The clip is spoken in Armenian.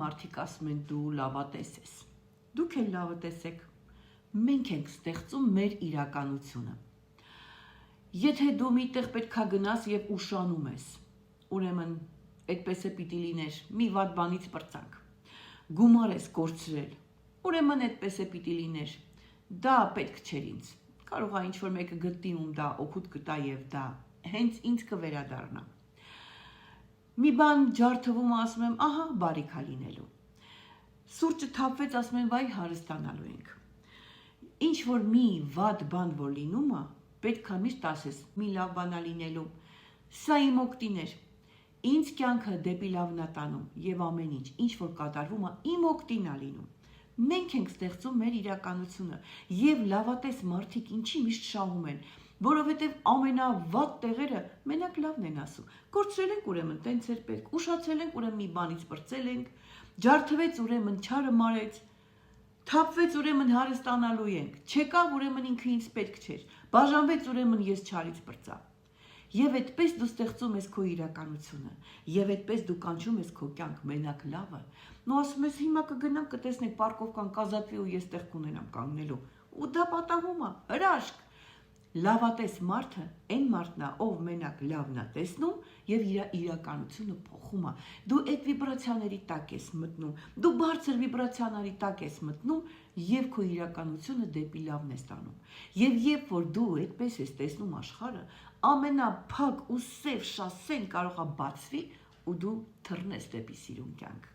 Մարդիկ ասում են դու լավատես ես։ Դուք էլ լավատես եք։ Մենք ենք ստեղծում մեր իրականությունը։ Եթե դու միտեղ պետքա գնաս եւ ուշանում ես, ուրեմն այդպես է պիտի լիներ, մի վատ բանից պրծանք։ Գումար ես կորցրել, ուրեմն այդպես է պիտի լիներ։ Դա պետք չէր ինձ։ Կարող է ինչ-որ մեկը գտնի ում դա օգուտ կտա եւ դա հենց ինձ կվերադառնա։ Մի բան ջարդվում ասում եմ, ահա բարիք է լինելու։ Սուրճը թափվեց, ասում են, վայ հարստանալու ենք։ Ինչ որ մի վատ բան որ լինում է, պետք է միշտ ասես, մի լավ բան է լինելու։ Սա իմ օգտին էր։ Ինձ կյանքը դեպի լավն է տանում եւ ամեն ինչ որ կատարվում է, իմ օգտին է լինում։ Մենք ենք ստեղծում մեր իրականությունը եւ լավատես մարդիկ ինչի միշտ շահում են, որովհետեւ ամենավատ տեղերը մենակ լավն են ասում։ Կորցրել ենք ուրեմն տենց էր պետք, ուշացել ենք ուրեմն մի բանից պրծել ենք, ջարդվեց ուրեմն չարը մարեց, թափվեց ուրեմն հարստանալու ենք, չեկավ ուրեմն ինքը ինձ պետք չէր, բաժանվեց ուրեմն ես չարից պրծա։ Եվ այդպես դու ստեղծում ես քո իրականությունը, եւ այդպես դու կանչում ես քո կյանք մենակ լավը։ Նու ասում ես հիմա կգնամ կտեսնեք պարկովկան կազատվի ու ես տեղ կունենամ կանգնելու։ Ու դա պատահում է, հրաշք։ Լավատես մարդը այն մարդն է, ով մենակ լավն է տեսնում եւ իր իրականությունը փոխում է։ Դու այդ վիբրացիաների տակ ես մտնում, դու բարձր վիբրացիաների տակ ես մտնում եւ քո իրականությունը դեպի լավն ես տանում։ Եվ երբ որ դու այդպես ես տեսնում աշխարհը, ամենափակ ու սև շասեն կարող է բացվի ու դու թռնես դեպի սիրուն կյանք։